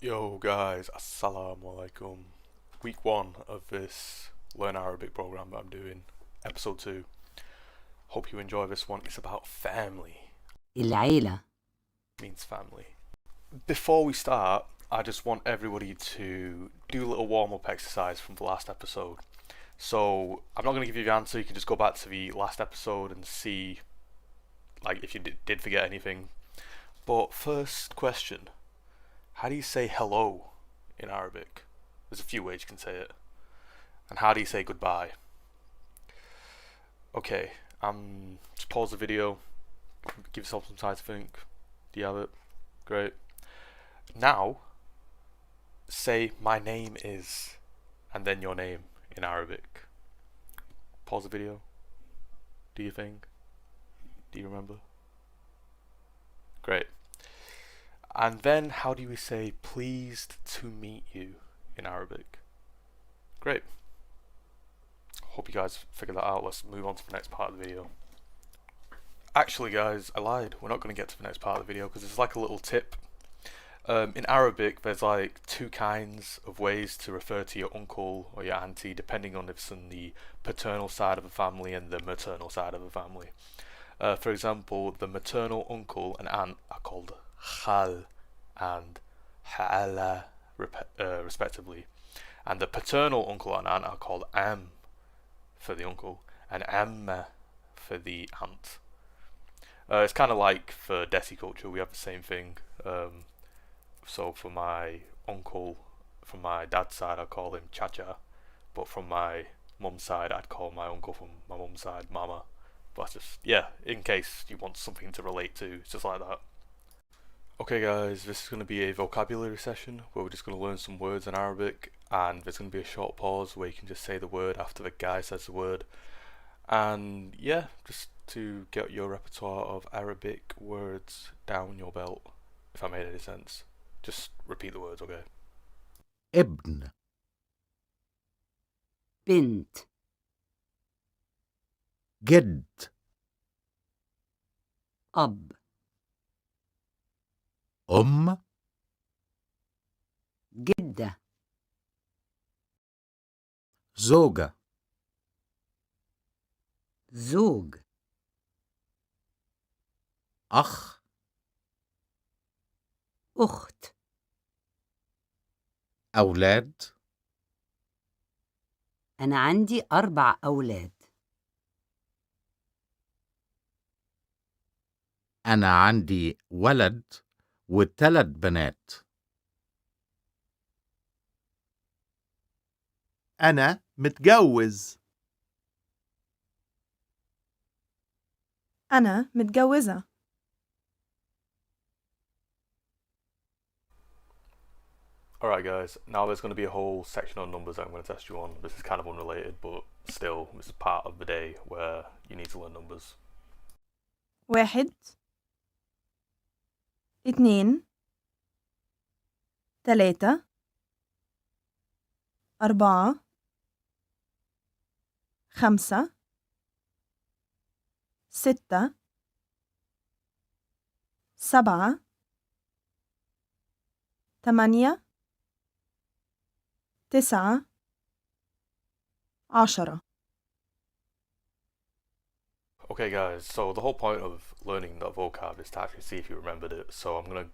Yo guys, assalamu alaikum. Week 1 of this Learn Arabic program that I'm doing, episode 2. Hope you enjoy this one. It's about family. Il-Aela. Means family. Before we start, I just want everybody to do a little warm-up exercise from the last episode. So, I'm not going to give you the answer, you can just go back to the last episode and see like if you did forget anything. But first question. How do you say hello in Arabic? There's a few ways you can say it. And how do you say goodbye? Okay, just pause the video, give yourself some time to think. Do you have it? Great. Now, say my name is, and then your name in Arabic. Pause the video. Do you think? Do you remember? Great. And then how do we say pleased to meet you in Arabic? Great. Hope you guys figured that out. Let's move on to the next part of the video. Actually guys, I lied. We're not going to get to the next part of the video because it's like a little tip. In Arabic there's like two kinds of ways to refer to your uncle or your auntie depending on if it's on the paternal side of the family and the maternal side of the family. For example, the maternal uncle and aunt are called khaal and khaala respectively, and the paternal uncle and aunt are called aamm for the uncle and aamma for the aunt. It's kind of like for Desi culture, we have the same thing. So for my uncle from my dad's side I call him chacha, but from my mum's side I'd call my uncle from my mum's side mama. But just, yeah, in case you want something to relate to, it's just like that. Okay guys, this is going to be a vocabulary session where we're just going to learn some words in Arabic, and there's going to be a short pause where you can just say the word after the guy says the word. And yeah, just to get your repertoire of Arabic words down your belt, if that made any sense. Just repeat the words, okay? ابن bint, جد ab, gidda, زوجة zohg, أخ Ukht, أولاد أنا عندي 4 أولاد. أنا عندي ولد و3 بنات. أنا متجوز. أنا متجوزة. Alright guys, now there's going to be a whole section on numbers that I'm going to test you on. This is kind of unrelated, but still, this is part of the day where you need to learn numbers. 1 2 3 4 5 6 7 8 9 10. Okay guys, so the whole point of learning that vocab is to actually see if you remembered it. So I'm going to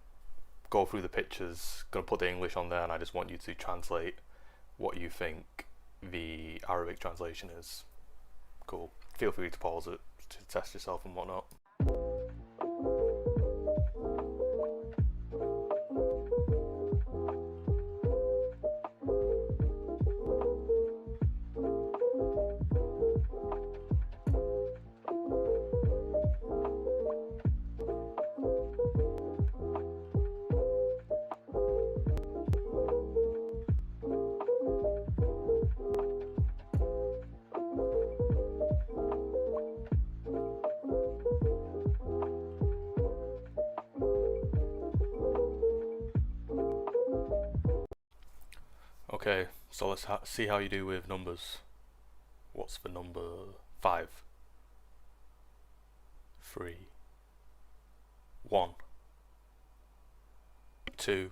go through the pictures, going to put the English on there, and I just want you to translate what you think the Arabic translation is. Cool. Feel free to pause it to test yourself and whatnot. Okay, so let's see how you do with numbers. What's the number 5? 3, 1, 2,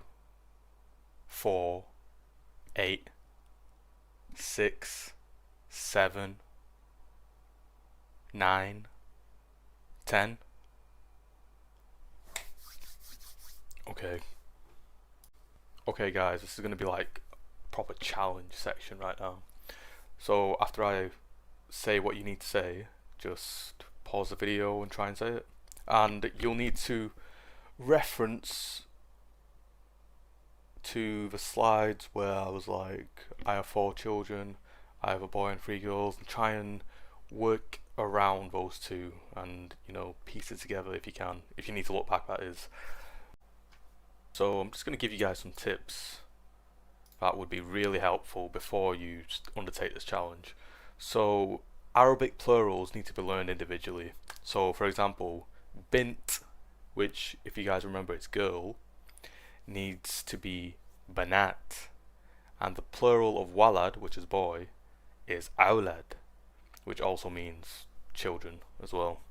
4, 8, 6, 7, 9, 10. Okay guys, this is going to be like a proper challenge section right now. So after I say what you need to say, just pause the video and try and say it. And you'll need to reference to the slides where I was like, I have 4 children, I have a boy and 3 girls, and try and work around those two and, you know, piece it together if you can, if you need to look back, that is. So I'm just going to give you guys some tips that would be really helpful before you undertake this challenge. So Arabic plurals need to be learned individually. So for example, bint, which if you guys remember it's girl, needs to be banat, and the plural of walad, which is boy, is awlaad, which also means children as well.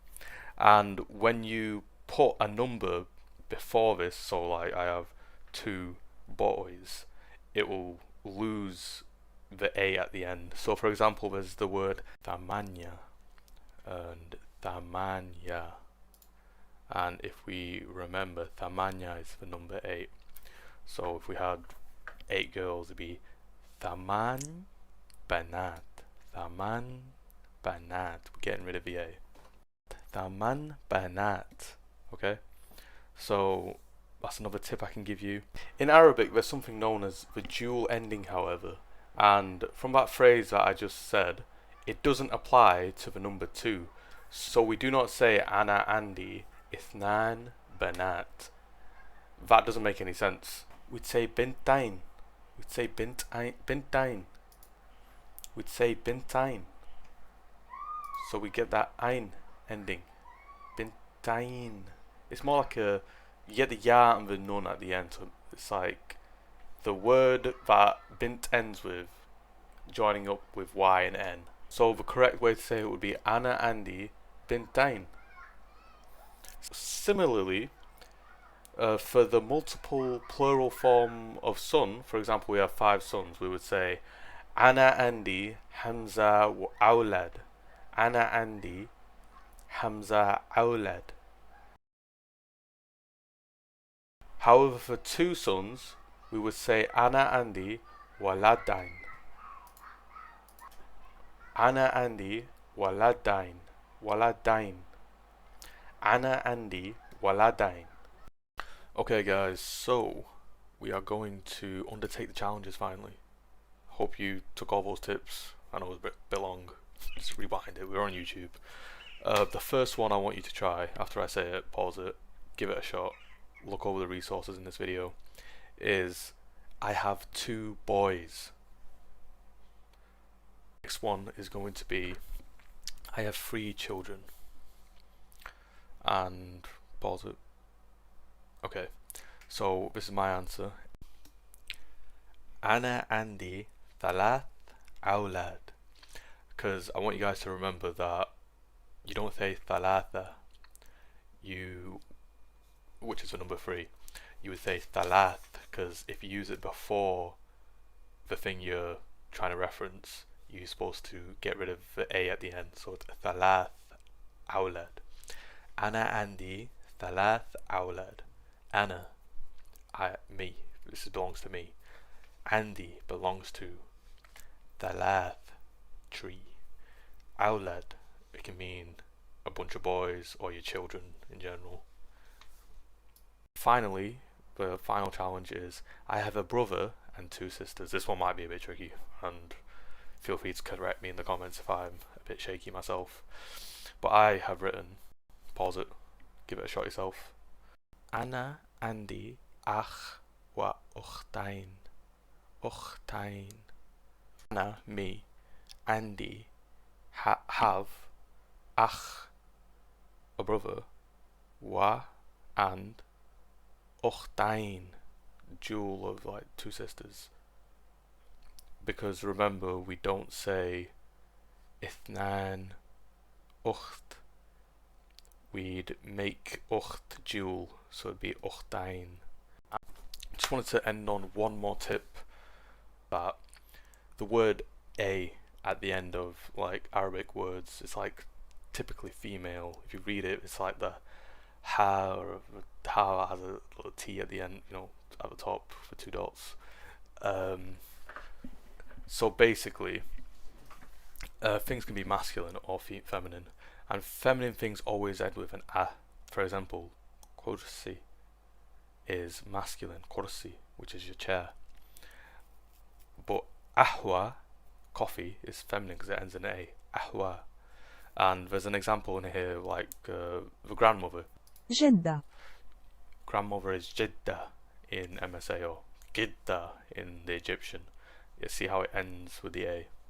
And when you put a number before this, so like I have 2 boys, it will lose the a at the end. So for example, there's the word Tamaniyah and Tamaniyah, and if we remember, Tamaniyah is the number 8. So if we had 8 girls, it'd be Taman banat, Taman banat. We're getting rid of the a. Taman banat. Okay, so that's another tip I can give you. In Arabic, there's something known as the dual ending, however, and from that phrase that I just said, it doesn't apply to the number 2. So we do not say ana andi Itnan banat. That doesn't make any sense. We'd say bintain. We'd say bintain. We'd say bintain. So we get that ein ending. Bintain. It's more like a, you get the ya and the nun at the end. So it's like the word that bint ends with joining up with y and n. So the correct way to say it would be ana andi bintain. Similarly, for the multiple plural form of son, for example, we have 5 sons, we would say ana andi hamsah awlaad. Ana andi hamsah awlaad. However, for 2 sons, we would say ana andi waladain. Ana andi waladain. Waladain. Ana andi waladain. Okay guys, so we are going to undertake the challenges finally. Hope you took all those tips. I know it was a bit long. Just rewind it, we're on YouTube. The first one I want you to try, after I say it, pause it, give it a shot, look over the resources in this video, is I have 2 boys. Next one is going to be I have 3 children. And pause it. Okay, so this is my answer. Ana andi thalath awlaad. Because I want you guys to remember that you don't say Talatah, which is the number 3. You would say Talatah, because if you use it before the thing you're trying to reference, you're supposed to get rid of the a at the end. So it's Thalath awlaad. Ana andi thalath awlaad. Ana, me. This belongs to me. Andi belongs to. Thalath, 3. Awlaad, it can mean a bunch of boys or your children in general. Finally, the final challenge is I have a brother and 2 sisters. This one might be a bit tricky, and feel free to correct me in the comments if I'm a bit shaky myself. But I have written, pause it, give it a shot yourself. Ana andi akh wa ukhtain. Ukhtain. Ana, me. Andi, have. Akh, a brother. Wa, and. Ukhtain, dual of like 2 sisters. Because remember, we don't say Itnan, Ukht. We'd make Ukht dual, so it'd be Ukhtain. Just wanted to end on one more tip, that the word a at the end of like Arabic words is like typically female. If you read it, it's like the ha, or ha has a little t at the end, you know, at the top for two dots. So basically, things can be masculine or feminine, and feminine things always end with an a. For example, kursi is masculine, kursi, which is your chair. But ahwa, coffee, is feminine because it ends in a. Ahwa. And there's an example in here, like the grandmother. جدة. Grandmother is gidda in MSA, or gidda in the Egyptian. You see how it ends with the a.